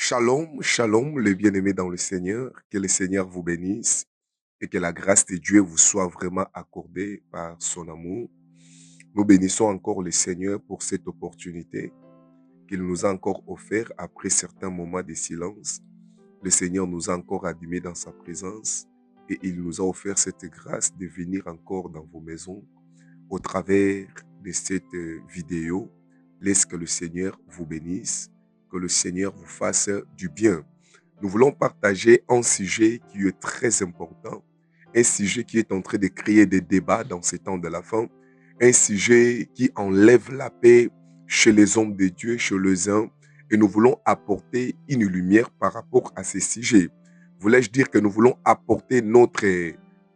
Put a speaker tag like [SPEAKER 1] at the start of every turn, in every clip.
[SPEAKER 1] Shalom, shalom, les bien-aimés dans le Seigneur. Que le Seigneur vous bénisse et que la grâce de Dieu vous soit vraiment accordée par son amour. Nous bénissons encore le Seigneur pour cette opportunité qu'il nous a encore offert après certains moments de silence. Le Seigneur nous a encore admis dans sa présence et il nous a offert cette grâce de venir encore dans vos maisons au travers de cette vidéo. Laisse que le Seigneur vous bénisse, que le Seigneur vous fasse du bien. Nous voulons partager un sujet qui est très important, un sujet qui est en train de créer des débats dans ces temps de la fin, un sujet qui enlève la paix chez les hommes de Dieu, chez les uns, et nous voulons apporter une lumière par rapport à ces sujets. Voulais-je dire que nous voulons apporter notre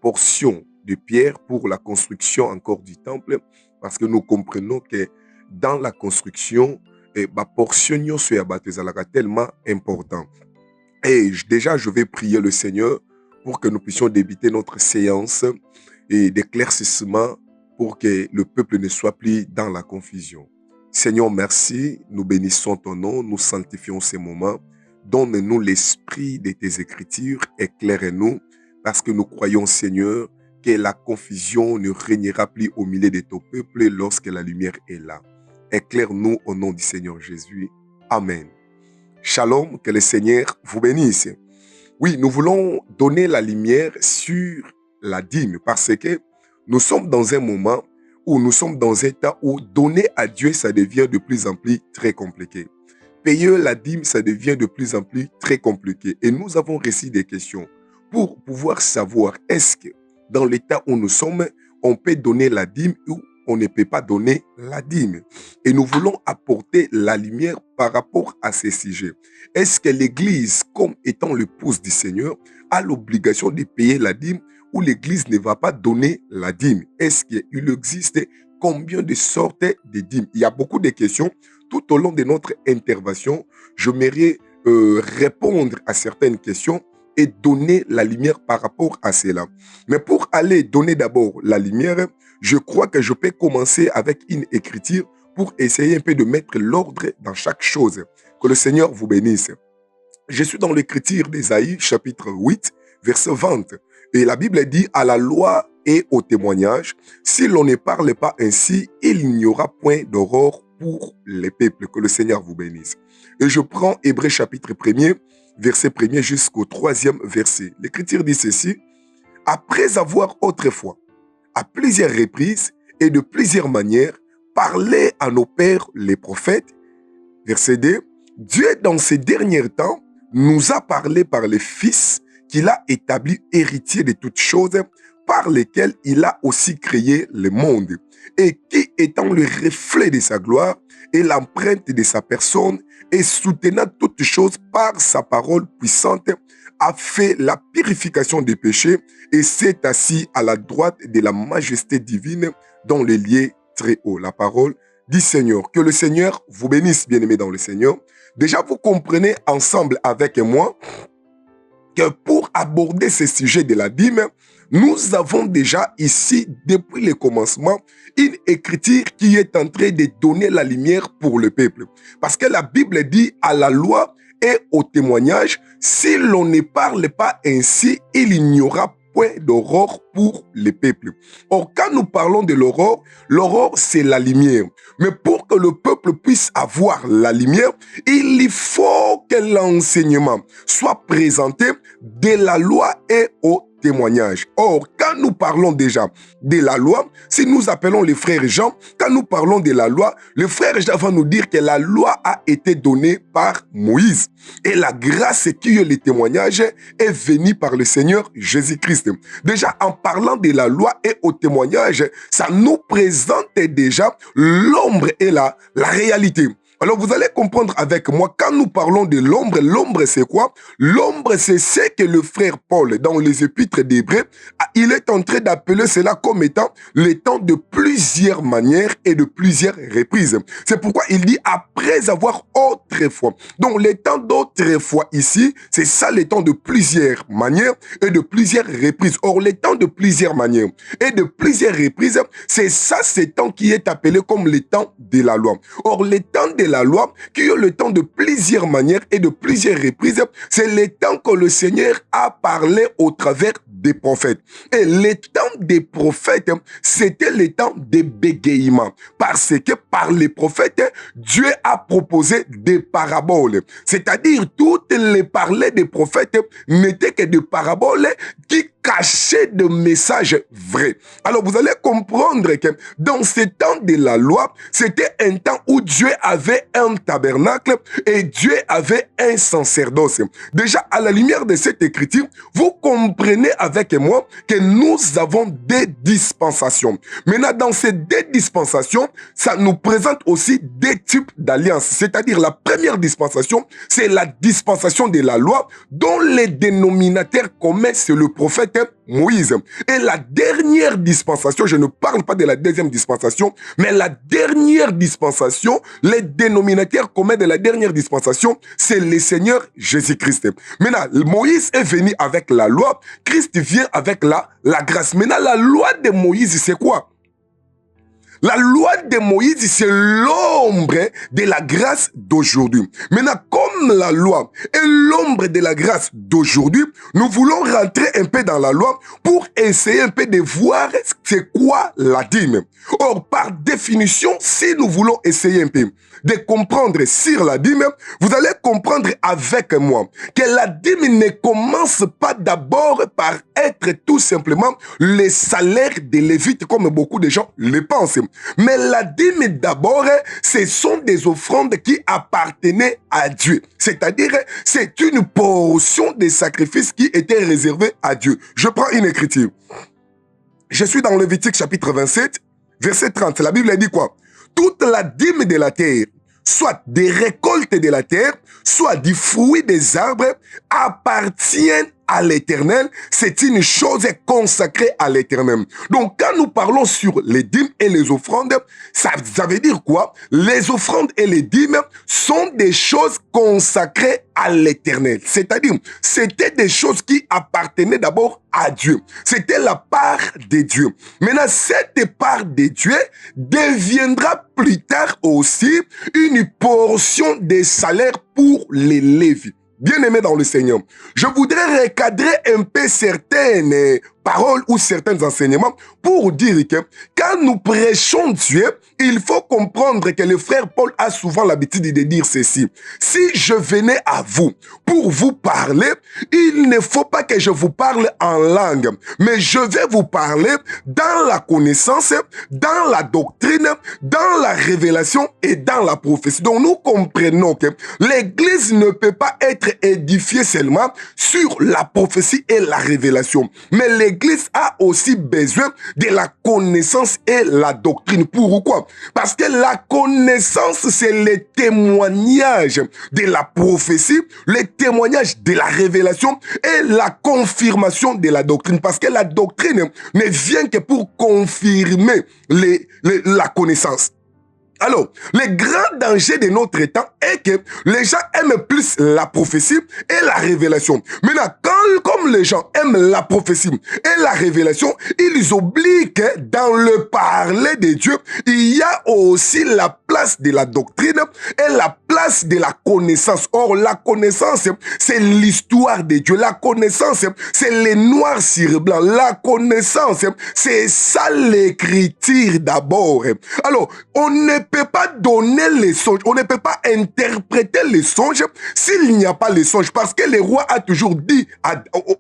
[SPEAKER 1] portion de pierre pour la construction encore du temple, parce que nous comprenons que dans la construction, ma portion soit tellement important. Et déjà, je vais prier le Seigneur pour que nous puissions débuter notre séance et d'éclaircissement pour que le peuple ne soit plus dans la confusion. Seigneur, merci. Nous bénissons ton nom, nous sanctifions ces moments. Donne-nous l'esprit de tes écritures, éclaire-nous, parce que nous croyons, Seigneur, que la confusion ne régnera plus au milieu de ton peuple lorsque la lumière est là. Éclaire-nous au nom du Seigneur Jésus. Amen. Shalom, que le Seigneur vous bénisse. Oui, nous voulons donner la lumière sur la dîme parce que nous sommes dans un moment où nous sommes dans un temps où donner à Dieu, ça devient de plus en plus très compliqué. Payer la dîme, ça devient de plus en plus très compliqué. Et nous avons reçu des questions pour pouvoir savoir est-ce que dans l'état où nous sommes, on peut donner la dîme ou on ne peut pas donner la dîme. Et nous voulons apporter la lumière par rapport à ces sujets. Est-ce que l'Église, comme étant l'épouse du Seigneur, a l'obligation de payer la dîme ou l'Église ne va pas donner la dîme? Est-ce qu'il existe combien de sortes de dîmes? Il y a beaucoup de questions. Tout au long de notre intervention, j'aimerais répondre à certaines questions et donner la lumière par rapport à cela. Mais pour aller donner d'abord la lumière, je crois que je peux commencer avec une écriture pour essayer un peu de mettre l'ordre dans chaque chose. Que le Seigneur vous bénisse. Je suis dans l'écriture d'Ésaïe, chapitre 8, verset 20. Et la Bible dit « À la loi et au témoignage, si l'on ne parle pas ainsi, il n'y aura point d'aurore pour les peuples. » Que le Seigneur vous bénisse. Et je prends Hébreux chapitre 1er, verset 1er jusqu'au 3e verset. L'écriture dit ceci. « Après avoir autrefois, à plusieurs reprises et de plusieurs manières, parlé à nos pères les prophètes. » Verset 2. « Dieu, dans ces derniers temps, nous a parlé par le Fils qu'il a établi héritier de toutes choses, par lesquelles il a aussi créé le monde, et qui, étant le reflet de sa gloire et l'empreinte de sa personne, et soutenant toutes choses par sa parole puissante, a fait la purification des péchés et s'est assis à la droite de la majesté divine dans les lieux très hauts. » La parole dit Seigneur. Que le Seigneur vous bénisse, bien-aimés dans le Seigneur. Déjà, vous comprenez ensemble avec moi que pour aborder ce sujet de la dîme, nous avons déjà ici, depuis le commencement, une écriture qui est en train de donner la lumière pour le peuple. Parce que la Bible dit à la loi et au témoignage, si l'on ne parle pas ainsi, il n'y aura point d'aurore pour les peuples. Or, quand nous parlons de l'aurore c'est la lumière. Mais pour que le peuple puisse avoir la lumière, il faut que l'enseignement soit présenté de la loi et au témoignage. Or, quand nous parlons déjà de la loi, si nous appelons les frères Jean, quand nous parlons de la loi, le frère Jean va nous dire que la loi a été donnée par Moïse. Et la grâce qui est le témoignage est venue par le Seigneur Jésus-Christ. Déjà, en parlant de la loi et au témoignage, ça nous présente déjà l'ombre et la réalité. Alors, vous allez comprendre avec moi, quand nous parlons de l'ombre, l'ombre c'est quoi? L'ombre c'est ce que le frère Paul, dans les épîtres d'Hébreux, il est en train d'appeler cela comme étant le temps de plusieurs manières et de plusieurs reprises. C'est pourquoi il dit après avoir autrefois. Donc, les temps d'autrefois ici, c'est ça les temps de plusieurs manières et de plusieurs reprises. Or, les temps de plusieurs manières et de plusieurs reprises, c'est ça, ces temps qui est appelé comme les temps de la loi. Or, les temps de la loi, qui est le temps de plusieurs manières et de plusieurs reprises, c'est le temps que le Seigneur a parlé au travers des prophètes. Et le temps des prophètes, c'était le temps de bégaiement. Parce que par les prophètes, Dieu a proposé des paraboles. C'est-à-dire, toutes les parler des prophètes n'étaient que des paraboles qui cachaient de messages vrais. Alors, vous allez comprendre que dans ce temps de la loi, c'était un temps où Dieu avait un tabernacle et Dieu avait un sacerdoce. Déjà, à la lumière de cette écriture, vous comprenez avec moi que nous avons des dispensations. Maintenant, dans ces deux dispensations, ça nous présente aussi deux types d'alliances. C'est-à-dire, la première dispensation, c'est la dispensation de la loi, dont les dénominateurs communs, c'est le prophète Moïse. Et la dernière dispensation, je ne parle pas de la deuxième dispensation, mais la dernière dispensation, les dénominateurs communs de la dernière dispensation, c'est le Seigneur Jésus-Christ. Maintenant, Moïse est venu avec la loi, Christ vient avec la grâce. Maintenant, la loi de Moïse, c'est quoi? La loi de Moïse, c'est l'ombre de la grâce d'aujourd'hui. Maintenant, comme la loi est l'ombre de la grâce d'aujourd'hui, nous voulons rentrer un peu dans la loi pour essayer un peu de voir c'est quoi la dîme. Or, par définition, si nous voulons essayer un peu de comprendre sur la dîme, vous allez comprendre avec moi que la dîme ne commence pas d'abord par être tout simplement le salaire des Lévites, comme beaucoup de gens le pensent. Mais la dîme d'abord, ce sont des offrandes qui appartenaient à Dieu. C'est-à-dire, c'est une portion des sacrifices qui étaient réservés à Dieu. Je prends une écriture. Je suis dans Lévitique chapitre 27, verset 30. La Bible dit quoi? Toute la dîme de la terre, soit des récoltes de la terre, soit du fruit des arbres, appartiennent à l'Éternel. C'est une chose consacrée à l'Éternel. Donc, quand nous parlons sur les dîmes et les offrandes, ça veut dire quoi? Les offrandes et les dîmes sont des choses consacrées à l'Éternel. C'est-à-dire, c'était des choses qui appartenaient d'abord à Dieu. C'était la part de Dieu. Maintenant, cette part de Dieu deviendra plus tard aussi une portion des salaires pour les Lévites. Bien-aimés dans le Seigneur, je voudrais recadrer un peu certaines paroles ou certains enseignements pour dire que quand nous prêchons Dieu, il faut comprendre que le frère Paul a souvent l'habitude de dire ceci. Si je venais à vous pour vous parler, il ne faut pas que je vous parle en langue, mais je vais vous parler dans la connaissance, dans la doctrine, dans la révélation et dans la prophétie. Donc nous comprenons que l'Église ne peut pas être édifiée seulement sur la prophétie et la révélation, mais l'Église a aussi besoin de la connaissance et la doctrine. Pourquoi? Parce que la connaissance, c'est le témoignage de la prophétie, le témoignage de la révélation et la confirmation de la doctrine. Parce que la doctrine ne vient que pour confirmer la connaissance. Alors, le grand danger de notre temps est que les gens aiment plus la prophétie et la révélation. Maintenant, comme les gens aiment la prophétie et la révélation, ils oublient que dans le parler de Dieu, il y a aussi la place de la doctrine et la place de la connaissance. Or, la connaissance, c'est l'histoire de Dieu. La connaissance, c'est le noir sur blanc. La connaissance, c'est ça l'écriture d'abord. Alors, on ne peut pas donner les songes, on ne peut pas interpréter les songes s'il n'y a pas les songes. Parce que le roi a toujours dit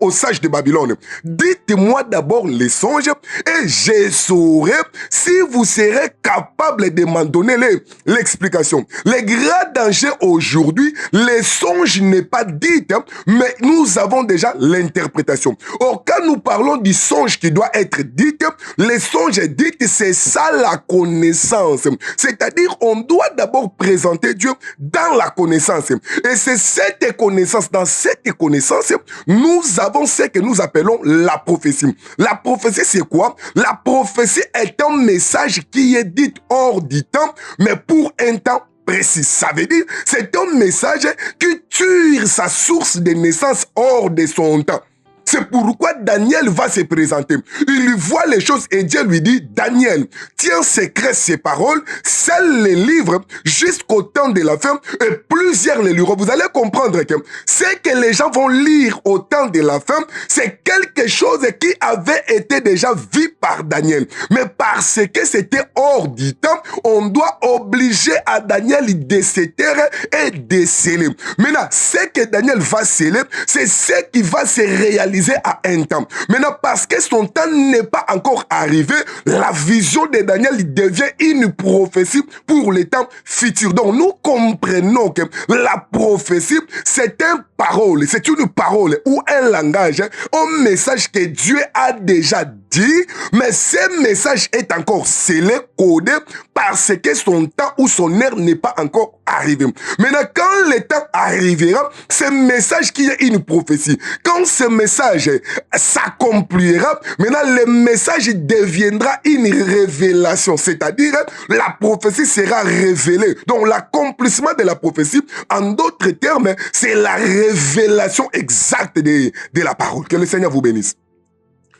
[SPEAKER 1] aux sages de Babylone, dites-moi d'abord les songes et je saurai si vous serez capable de m'en donner l'explication. Le grand danger aujourd'hui, les songes n'est pas dit, mais nous avons déjà l'interprétation. Or, quand nous parlons du songe qui doit être dit, les songes dits, c'est ça la connaissance. C'est-à-dire, on doit d'abord présenter Dieu dans la connaissance. Et c'est cette connaissance, dans cette connaissance, nous avons ce que nous appelons la prophétie. La prophétie, c'est quoi? La prophétie est un message qui est dit hors du temps, mais pour un temps précis. Ça veut dire, c'est un message qui tire sa source de naissance hors de son temps. C'est pourquoi Daniel va se présenter. Il lui voit les choses et Dieu lui dit, Daniel, tiens secret ces paroles, scelle les livres jusqu'au temps de la fin et plusieurs les liront. Vous allez comprendre que ce que les gens vont lire au temps de la fin, c'est quelque chose qui avait été déjà vu par Daniel. Mais parce que c'était hors du temps, on doit obliger à Daniel de se taire et de sceller. Maintenant, ce que Daniel va sceller, c'est ce qui va se réaliser à un temps. Maintenant, parce que son temps n'est pas encore arrivé, la vision de Daniel devient une prophétie pour les temps futurs. Donc, nous comprenons que la prophétie, c'est une parole ou un langage, un message que Dieu a déjà dit, mais ce message est encore scellé, codé, parce que son temps ou son heure n'est pas encore arrivé. Maintenant, quand le temps arrivera, ce message qui est une prophétie, quand ce message s'accomplira, maintenant le message deviendra une révélation, c'est-à-dire la prophétie sera révélée. Donc l'accomplissement de la prophétie, en d'autres termes, c'est la révélation exacte de la parole. Que le Seigneur vous bénisse.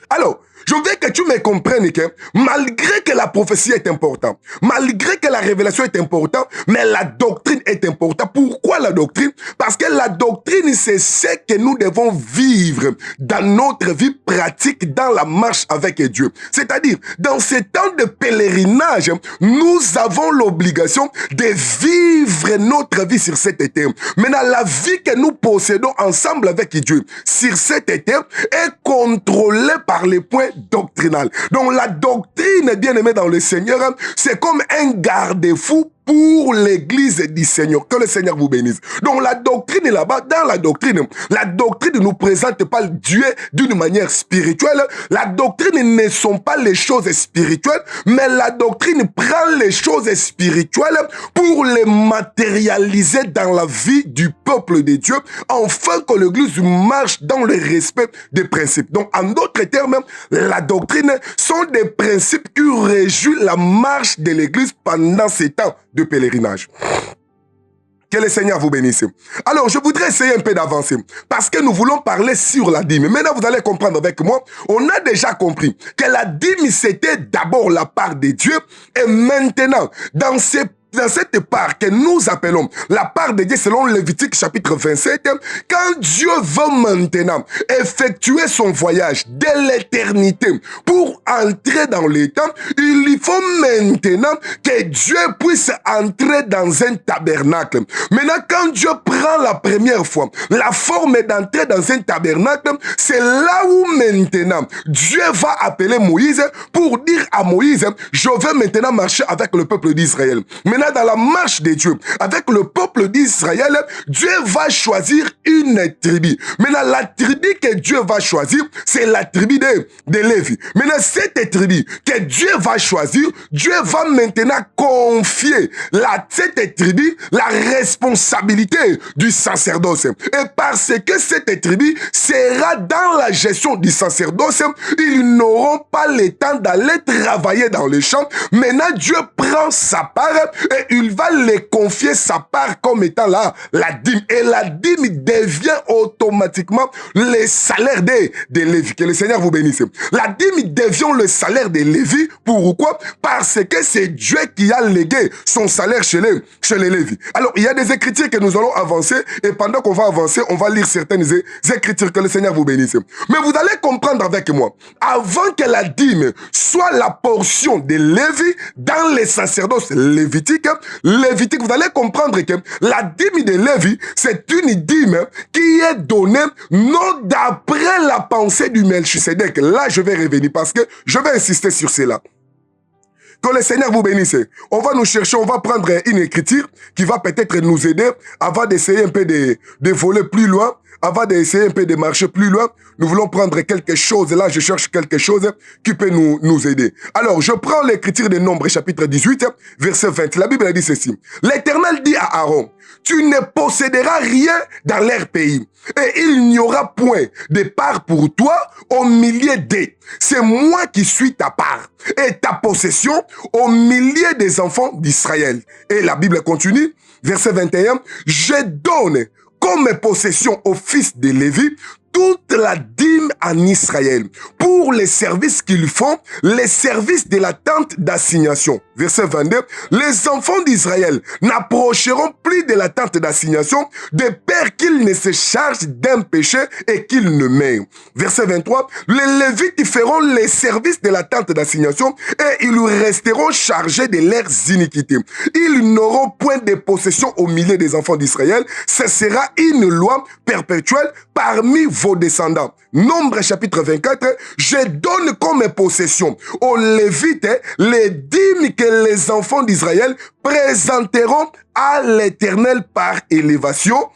[SPEAKER 1] Alors, je veux que tu me comprennes que malgré que la prophétie est importante, malgré que la révélation est importante, mais la doctrine est importante. Pourquoi la doctrine? Parce que la doctrine, c'est ce que nous devons vivre dans notre vie pratique, dans la marche avec Dieu. C'est-à-dire, dans ces temps de pèlerinage, nous avons l'obligation de vivre notre vie sur cette terre. Maintenant, la vie que nous possédons ensemble avec Dieu sur cette terre est contrôlée par les points doctrinal. Donc la doctrine, bien aimé dans le Seigneur, c'est comme un garde-fou pour l'église du Seigneur. Que le Seigneur vous bénisse. Donc la doctrine est là-bas. Dans la doctrine ne nous présente pas Dieu d'une manière spirituelle. La doctrine ne sont pas les choses spirituelles, mais la doctrine prend les choses spirituelles pour les matérialiser dans la vie du peuple de Dieu, afin que l'église marche dans le respect des principes. Donc en d'autres termes, la doctrine sont des principes qui régissent la marche de l'église pendant ces temps de pèlerinage. Que le Seigneur vous bénisse. Alors, je voudrais essayer un peu d'avancer, parce que nous voulons parler sur la dîme. Maintenant, vous allez comprendre avec moi, on a déjà compris que la dîme, c'était d'abord la part de Dieu, et maintenant, dans cette part que nous appelons la part de Dieu selon Lévitique chapitre 27, quand Dieu veut maintenant effectuer son voyage de l'éternité pour entrer dans le temps, il faut maintenant que Dieu puisse entrer dans un tabernacle. Maintenant, quand Dieu prend la première fois la forme d'entrer dans un tabernacle, c'est là où maintenant Dieu va appeler Moïse pour dire à Moïse, je vais maintenant marcher avec le peuple d'Israël. Dans la marche de Dieu avec le peuple d'Israël, Dieu va choisir une tribu. Maintenant, la tribu que Dieu va choisir, c'est la tribu de Lévi. Maintenant, cette tribu que Dieu va choisir, Dieu va maintenant confier cette tribu la responsabilité du sacerdoce. Et parce que cette tribu sera dans la gestion du sacerdoce, ils n'auront pas le temps d'aller travailler dans les champs. Maintenant, Dieu prend sa part et il va les confier sa part comme étant là, la dîme. Et la dîme devient automatiquement le salaire de Lévi. Que le Seigneur vous bénisse. La dîme devient le salaire de Lévi. Pourquoi? Parce que c'est Dieu qui a légué son salaire chez les Lévi. Alors, il y a des écritures que nous allons avancer et pendant qu'on va avancer, on va lire certaines écritures. Que le Seigneur vous bénisse. Mais vous allez comprendre avec moi, avant que la dîme soit la portion de Lévi dans les sacerdoces lévitiques, vous allez comprendre que la dîme de Lévi, c'est une dîme qui est donnée non d'après la pensée du Melchisedec. Là, je vais revenir parce que je vais insister sur cela. Que le Seigneur vous bénisse. On va nous chercher, on va prendre une écriture qui va peut-être nous aider avant d'essayer un peu de voler plus loin, avant d'essayer un peu de marcher plus loin. Nous voulons prendre quelque chose. Là, je cherche quelque chose qui peut nous aider. Alors, je prends l'écriture des Nombres, chapitre 18, verset 20. La Bible a dit ceci. L'Éternel dit à Aaron, tu ne posséderas rien dans leur pays, et il n'y aura point de part pour toi au milieu d'eux. C'est moi qui suis ta part et ta possession au milieu des enfants d'Israël. Et la Bible continue, verset 21, je donne comme possession au fils de Lévi toute la dîme en Israël pour les services qu'ils font, les services de la tente d'assignation. Verset 22, les enfants d'Israël n'approcheront plus de la tente d'assignation de peur qu'ils ne se chargent d'un péché et qu'ils ne meurent. Verset 23, les Lévites feront les services de la tente d'assignation et ils resteront chargés de leurs iniquités. Ils n'auront point de possession au milieu des enfants d'Israël. Ce sera une loi perpétuelle parmi vos descendants. Nombre chapitre 24, je donne comme possession aux Lévites les dîmes que les enfants d'Israël présenteront à l'Éternel par élévation.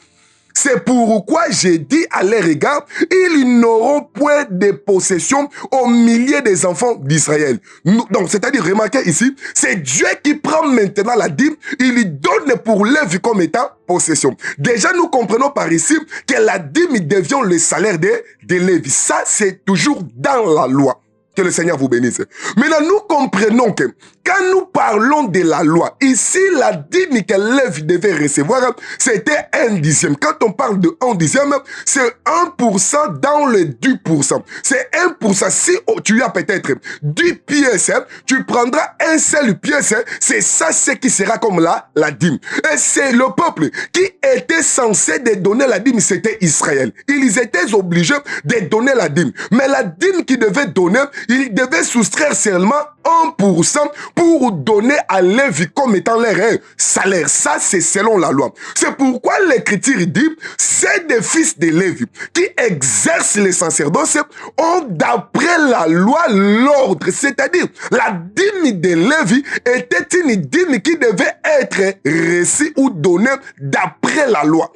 [SPEAKER 1] C'est pourquoi j'ai dit à leur égard, ils n'auront point de possession au milieu des enfants d'Israël. Donc, c'est-à-dire, remarquez ici, c'est Dieu qui prend maintenant la dîme, il lui donne pour Lévi comme étant possession. Déjà, nous comprenons par ici que la dîme devient le salaire de Lévi. Ça, c'est toujours dans la loi. Que le Seigneur vous bénisse. Maintenant, nous comprenons que quand nous parlons de la loi, ici, la dîme que Lévi devait recevoir, c'était 1/10. Quand on parle de 1/10, c'est 1% dans le 10%. C'est 1%. Si tu as peut-être 10 pièces, tu prendras un seul pièce, c'est ça ce qui sera comme la dîme. Et c'est le peuple qui était censé de donner la dîme, c'était Israël. Ils étaient obligés de donner la dîme. Mais la dîme qu'ils devaient donner, ils devaient soustraire seulement 1% pour donner à Lévi comme étant leur salaire. Ça, c'est selon la loi. C'est pourquoi l'Écriture dit, c'est des fils de Lévi qui exercent le sacerdoce ont d'après la loi l'ordre. C'est-à-dire, la dîme de Lévi était une dîme qui devait être reçue ou donnée d'après la loi.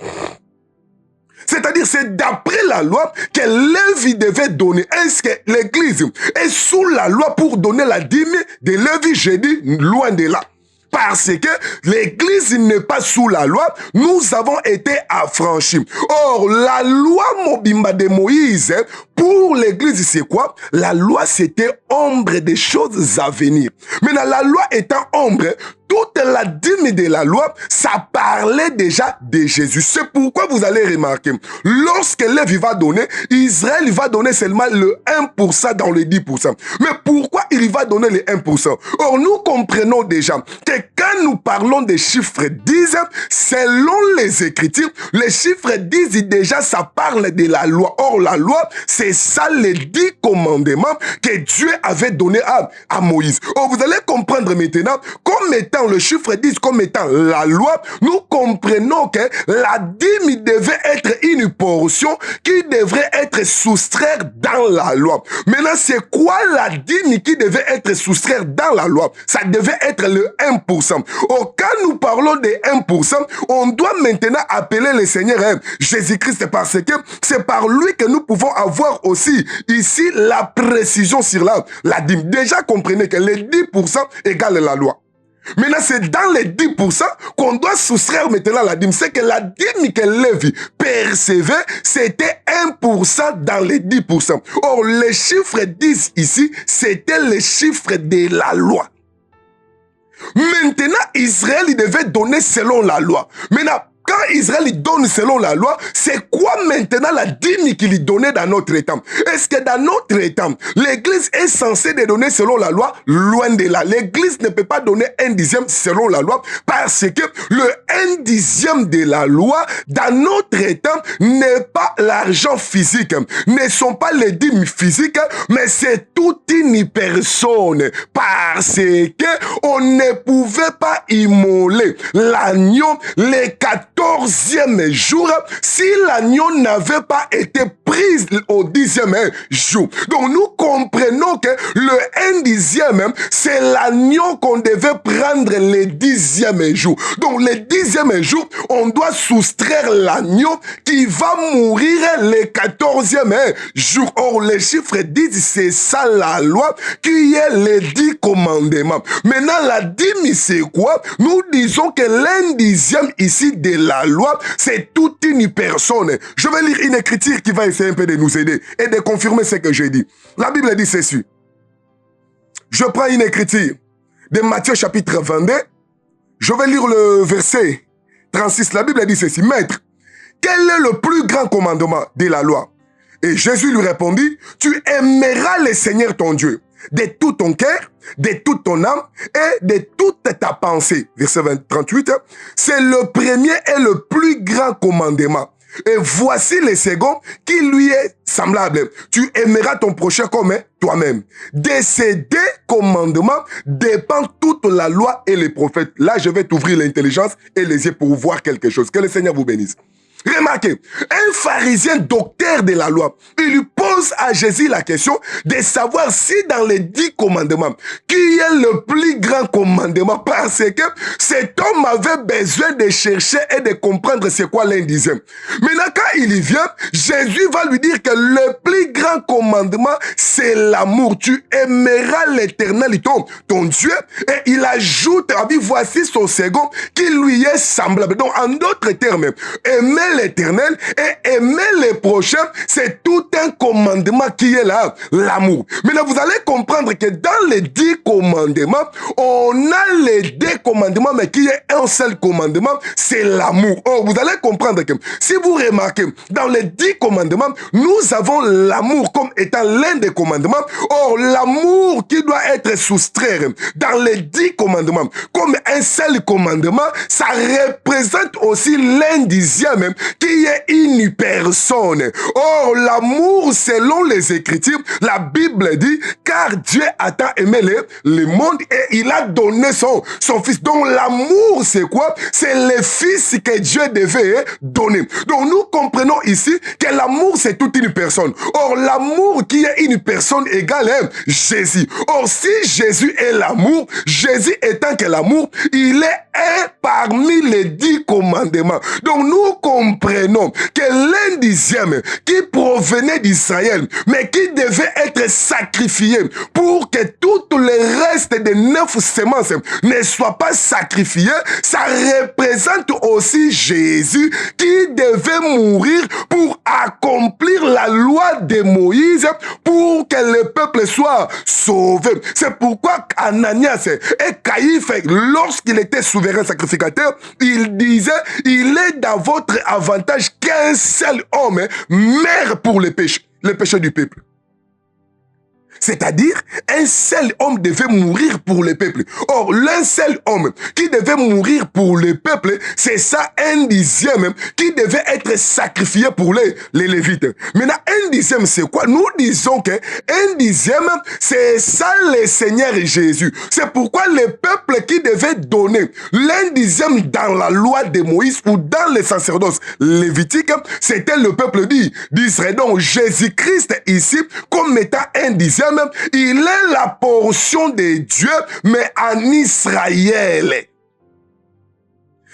[SPEAKER 1] C'est-à-dire, c'est d'après la loi que Lévi devait donner. Est-ce que l'Église est sous la loi pour donner la dîme de Lévi? J'ai dit, loin de là. Parce que l'Église n'est pas sous la loi, nous avons été affranchis. Or, la loi Mobimba de Moïse, pour l'Église, c'est quoi? La loi, c'était ombre des choses à venir. Maintenant, la loi étant ombre, toute la dîme de la loi, ça parlait déjà de Jésus. C'est pourquoi vous allez remarquer, lorsque Lévi va donner, Israël va donner seulement le 1% dans les 10%. Mais pourquoi il va donner le 1%? Or, nous comprenons déjà que quand nous parlons des chiffres 10, selon les Écritures, les chiffres 10 déjà, ça parle de la loi. Or, la loi, c'est ça les 10 commandements que Dieu avait donnés à Moïse. Or, vous allez comprendre maintenant, comme étant le chiffre 10 comme étant la loi, nous comprenons que la dîme devait être une portion qui devrait être soustraite dans la loi. Maintenant, c'est quoi la dîme qui devait être soustraite dans la loi? Ça devait être le 1%. Or, quand nous parlons de 1%, on doit maintenant appeler le Seigneur Jésus-Christ parce que c'est par lui que nous pouvons avoir aussi ici la précision sur la dîme. Déjà, comprenez que les 10% égale la loi. Maintenant, c'est dans les 10% qu'on doit soustraire maintenant la dîme. C'est que la dîme que Lévi percevait, c'était 1% dans les 10%. Or, les chiffres 10 ici, c'était les chiffres de la loi. Maintenant, Israël, il devait donner selon la loi. Maintenant, quand Israël donne selon la loi, c'est quoi maintenant la dîme qu'il donnait dans notre temps? Est-ce que dans notre temps, l'Église est censée de donner selon la loi? Loin de là. L'Église ne peut pas donner 1/10 selon la loi parce que le 1/10 de la loi, dans notre temps, n'est pas l'argent physique, ne sont pas les dîmes physiques, mais c'est toute une personne parce que on ne pouvait pas immoler l'agneau les 14e jour si l'agneau n'avait pas été pris au 10e jour. Donc nous comprenons que le 1/10, c'est l'agneau qu'on devait prendre le 10e jour. Donc le 10e jour, on doit soustraire l'agneau qui va mourir le 14e jour. Or, les chiffres disent c'est ça la loi qui est les 10 commandements. Maintenant, la dîme, c'est quoi? Nous disons que l'1/10 ici de la loi, c'est toute une personne. Je vais lire une écriture qui va essayer un peu de nous aider et de confirmer ce que j'ai dit. La Bible dit ceci. Je prends une écriture de Matthieu chapitre 22. Je vais lire le verset 36. La Bible dit ceci. Maître, quel est le plus grand commandement de la loi? Et Jésus lui répondit, tu aimeras le Seigneur ton Dieu de tout ton cœur, de toute ton âme et de toute ta pensée. Verset 38, c'est le premier et le plus grand commandement. Et voici le second qui lui est semblable. Tu aimeras ton prochain comme toi-même. De ces deux commandements dépend toute la loi et les prophètes. Là, je vais t'ouvrir l'intelligence et les yeux pour voir quelque chose. Que le Seigneur vous bénisse. Remarquez, un pharisien docteur de la loi, il lui pose à Jésus la question de savoir si dans les 10 commandements, qui est le plus grand commandement, parce que cet homme avait besoin de chercher et de comprendre c'est quoi l'un disait. Maintenant, quand il y vient, Jésus va lui dire que le plus grand commandement, c'est l'amour. Tu aimeras l'Éternel, ton Dieu, et il ajoute, voici son second, qui lui est semblable. Donc, en d'autres termes, aimer l'Éternel et aimer les prochains, c'est tout un commandement qui est là, l'amour. Maintenant, vous allez comprendre que dans les 10 commandements, on a les 2 commandements, mais qui est un seul commandement, c'est l'amour. Or, vous allez comprendre que si vous remarquez, dans les 10 commandements, nous avons l'amour comme étant l'un des commandements. Or, l'amour qui doit être soustrait dans les 10 commandements comme un seul commandement, ça représente aussi l'un dixième qui est une personne. Or, l'amour, selon les Écritures, la Bible dit, car Dieu a tant aimé le monde et il a donné son Fils. Donc, l'amour, c'est quoi? C'est le Fils que Dieu devait donner. Donc, nous comprenons ici que l'amour, c'est toute une personne. Or, l'amour qui est une personne égale Jésus. Or, si Jésus est l'amour, Jésus étant que l'amour, il est un parmi les 10 commandements. Donc, nous comprenons que l'un dixième qui provenait d'Israël, mais qui devait être sacrifié pour que tout le reste des 9 semences ne soit pas sacrifié, ça représente aussi Jésus qui devait mourir pour accomplir la loi de Moïse pour que le peuple soit sauvé. C'est pourquoi Ananias et Caïphe, lorsqu'il était souverain sacrificateur, il disait, il est dans votre avantage qu'un seul homme meurt pour les péchés du peuple. C'est-à-dire, un seul homme devait mourir pour le peuple. Or, l'un seul homme qui devait mourir pour le peuple, c'est ça, un dixième qui devait être sacrifié pour les Lévites. Maintenant, un dixième, c'est quoi? Nous disons que un dixième, c'est ça le Seigneur Jésus. C'est pourquoi le peuple qui devait donner l'un dixième dans la loi de Moïse ou dans les sacerdoces lévitiques, c'était le peuple d'Israël. Donc, Jésus-Christ ici, comme étant un dixième, il est la portion de Dieu, mais en Israël.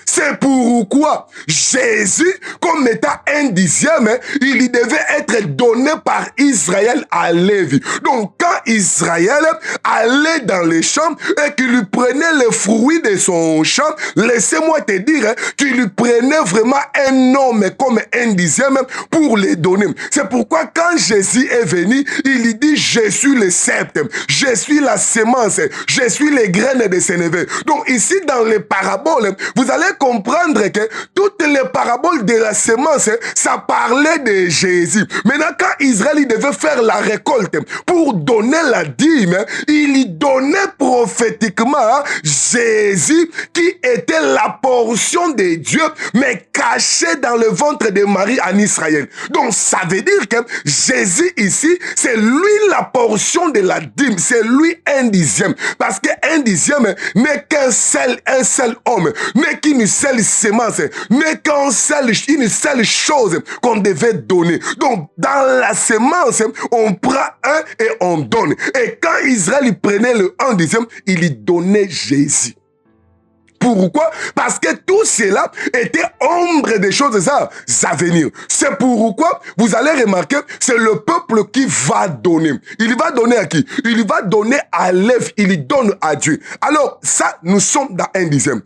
[SPEAKER 1] C'est pourquoi Jésus, comme étant un dixième, il devait être donné par Israël à Lévi. Donc, quand Israël allait dans les champs et qu'il lui prenait les fruits de son champ, laissez-moi te dire qu'il lui prenait vraiment un homme comme un dixième pour les donner. C'est pourquoi quand Jésus est venu, il lui dit, je suis le sceptre, je suis la sémence, je suis les graines de Sénévé. Donc, ici, dans les paraboles, vous allez comprendre que toutes les paraboles de la sémence, ça parlait de Jésus. Maintenant, quand Israël il devait faire la récolte pour donner la dîme, il y donnait prophétiquement Jésus qui était la portion de Dieu, mais cachée dans le ventre de Marie en Israël. Donc, ça veut dire que Jésus ici, c'est lui la portion de la dîme, c'est lui un dixième. Parce qu'un dixième n'est qu'un seul homme, n'est qu'une seule sémence, n'est qu'une seule chose qu'on devait donner. Donc, dans la sémence, on prend un et on donne. Et quand Israël prenait le un dixième, il y donnait Jésus. Pourquoi? Parce que tout cela était ombre des choses à venir. C'est pourquoi vous allez remarquer, c'est le peuple qui va donner. Il va donner à qui? Il va donner à Lévi, il donne à Dieu. Alors, ça, nous sommes dans un dixième.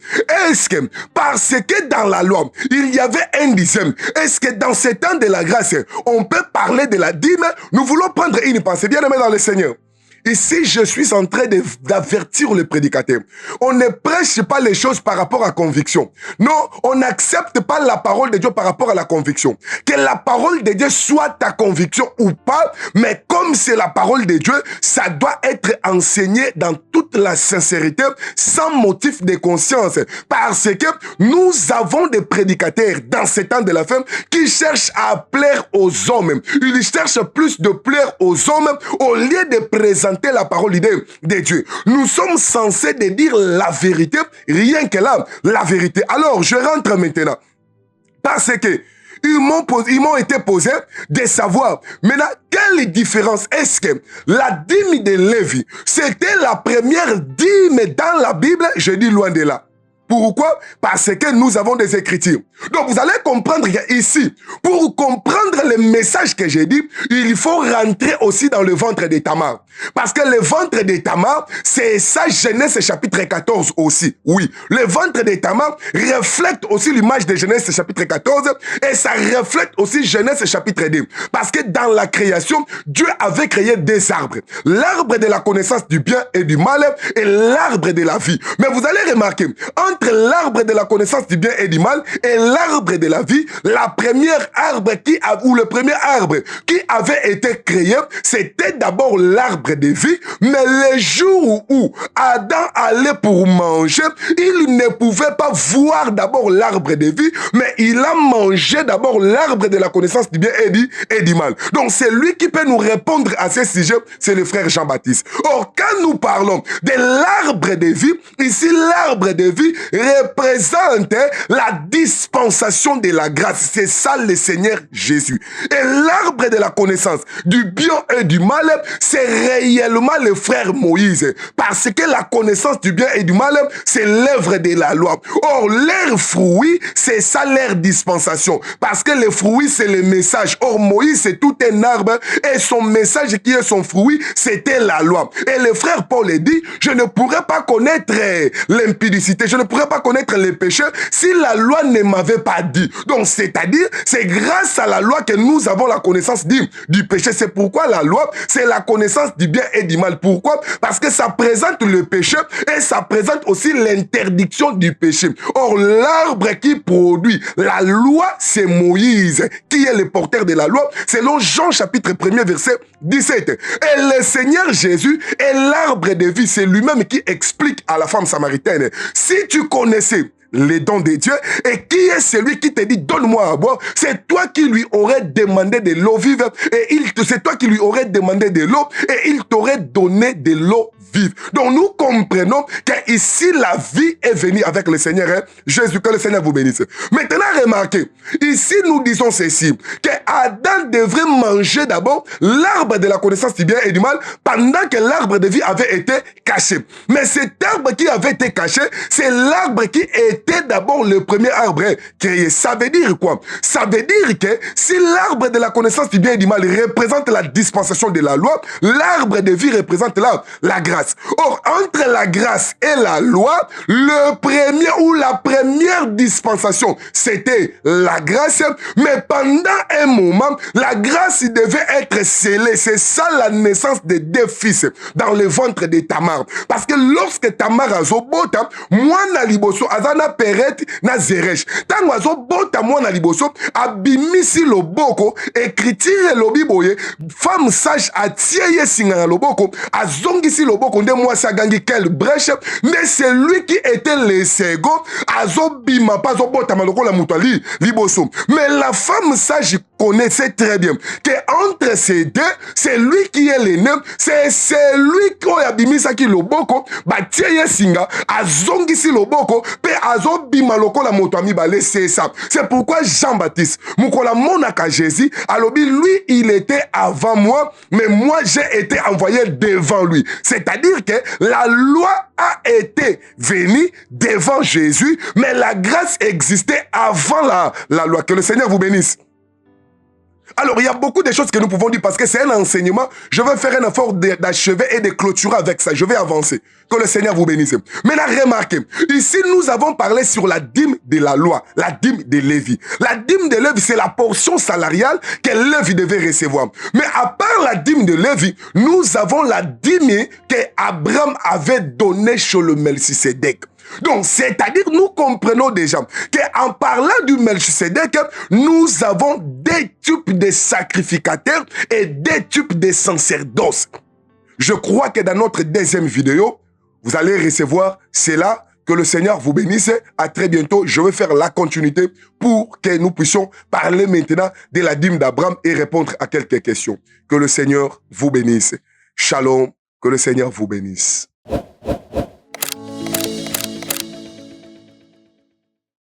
[SPEAKER 1] Est-ce que, parce que dans la loi, il y avait un dixième, est-ce que dans ces temps de la grâce, on peut parler de la dîme? Nous voulons prendre une pensée, bien aimé dans le Seigneur. Ici, je suis en train d'avertir le prédicateur. On ne prêche pas les choses par rapport à conviction. Non, on n'accepte pas la parole de Dieu par rapport à la conviction. Que la parole de Dieu soit ta conviction ou pas, mais comme c'est la parole de Dieu, ça doit être enseigné dans toute la sincérité, sans motif de conscience. Parce que nous avons des prédicateurs dans ces temps de la fin qui cherchent à plaire aux hommes. Ils cherchent plus de plaire aux hommes au lieu de présenter la parole de Dieu. Nous sommes censés de dire la vérité, rien que là, la vérité. Alors, je rentre maintenant. Parce que ils m'ont été posés de savoir maintenant quelle différence est-ce que la dîme de Lévi, c'était la première dîme dans la Bible, je dis loin de là. Pourquoi? Parce que nous avons des écritures. Donc vous allez comprendre ici, pour comprendre le message que j'ai dit, il faut rentrer aussi dans le ventre de Tamar. Parce que le ventre de Tamar, c'est ça Genèse chapitre 14 aussi. Oui, le ventre de Tamar reflète aussi l'image de Genèse chapitre 14 et ça reflète aussi Genèse chapitre 2. Parce que dans la création, Dieu avait créé deux arbres. L'arbre de la connaissance du bien et du mal et l'arbre de la vie. Mais vous allez remarquer, entre l'arbre de la connaissance du bien et du mal et l'arbre de la vie, la première arbre ou le premier arbre qui avait été créé, c'était d'abord l'arbre de vie, mais le jour où Adam allait pour manger, il ne pouvait pas voir d'abord l'arbre de vie, mais il a mangé d'abord l'arbre de la connaissance du bien et du mal. Donc c'est lui qui peut nous répondre à ce sujet, c'est le frère Jean-Baptiste. Or, quand nous parlons de l'arbre de vie, ici l'arbre de vie représente la dispensation de la grâce. C'est ça le Seigneur Jésus. Et l'arbre de la connaissance du bien et du mal, c'est réellement le frère Moïse. Parce que la connaissance du bien et du mal, c'est l'œuvre de la loi. Or, leur fruit, c'est ça leur dispensation. Parce que le fruit, c'est le message. Or, Moïse, c'est tout un arbre et son message qui est son fruit, c'était la loi. Et le frère Paul dit, je ne pourrais pas connaître l'impudicité, je ne pourrais pas connaître les péchés si la loi ne m'avait pas dit. Donc, c'est-à-dire, c'est grâce à la loi que nous avons la connaissance du péché. C'est pourquoi la loi, c'est la connaissance du bien et du mal. Pourquoi? Parce que ça présente le péché et ça présente aussi l'interdiction du péché. Or, l'arbre qui produit la loi, c'est Moïse, qui est le porteur de la loi, selon Jean chapitre 1er, verset 17. Et le Seigneur Jésus est l'arbre de vie. C'est lui-même qui explique à la femme samaritaine, si tu connaissais les dons de Dieu, et qui est celui qui te dit donne-moi à boire, c'est toi qui lui aurais demandé de l'eau vive, et c'est toi qui lui aurais demandé de l'eau, et il t'aurait donné de l'eau vive. Donc nous comprenons qu'ici la vie est venue avec le Seigneur Jésus, que le Seigneur vous bénisse. Maintenant remarquez, ici nous disons ceci, que Adam devrait manger d'abord l'arbre de la connaissance du bien et du mal pendant que l'arbre de vie avait été caché. Mais cet arbre qui avait été caché, c'est l'arbre qui était d'abord le premier arbre créé. Ça veut dire quoi? Ça veut dire que si l'arbre de la connaissance du bien et du mal représente la dispensation de la loi, l'arbre de vie représente la grâce. Or, entre la grâce et la loi, le premier ou la première dispensation, c'était la grâce, mais pendant un moment, la grâce devait être scellée. C'est ça la naissance des deux fils dans le ventre de Tamar. Parce que lorsque Tamar a zobota, mwana liboso azana peret na zeresh. Tango azobota mwana liboso, abimisi loboko, écriture lobiboye, femme sage atieye singa na loboko, azongisi loboko nde mwasi agangi quelle brèche, mais c'est lui qui était le second, azobima pas zobota maloko la mutali liboso. Mais la femme sage connaissait très bien que entre ces deux, c'est lui qui est l'aîné, c'est celui qui a bimisa ki loboko, batieye singa, azongisi loboko, pe azobima lokola moto amibale, c'est ça. C'est pourquoi Jean-Baptiste, mukola monaka Jésus, alobi lui il était avant moi, mais moi j'ai été envoyé devant lui. C'est-à-dire que la loi a été venue devant Jésus, mais la grâce existait avant la loi. Que le Seigneur vous bénisse. Alors, il y a beaucoup de choses que nous pouvons dire parce que c'est un enseignement. Je vais faire un effort d'achever et de clôturer avec ça. Je vais avancer. Que le Seigneur vous bénisse. Maintenant, remarquez, ici, nous avons parlé sur la dîme de la loi, la dîme de Lévi. La dîme de Lévi, c'est la portion salariale que Lévi devait recevoir. Mais à part la dîme de Lévi, nous avons la dîme que Abraham avait donnée chez le Melchisédek. Donc, c'est-à-dire, nous comprenons déjà qu'en parlant du Melchisédek, nous avons des types de sacrificateurs et des types de sacerdoces. Je crois que dans notre deuxième vidéo, vous allez recevoir cela. Que le Seigneur vous bénisse. À très bientôt. Je vais faire la continuité pour que nous puissions parler maintenant de la dîme d'Abraham et répondre à quelques questions. Que le Seigneur vous bénisse. Shalom. Que le Seigneur vous bénisse.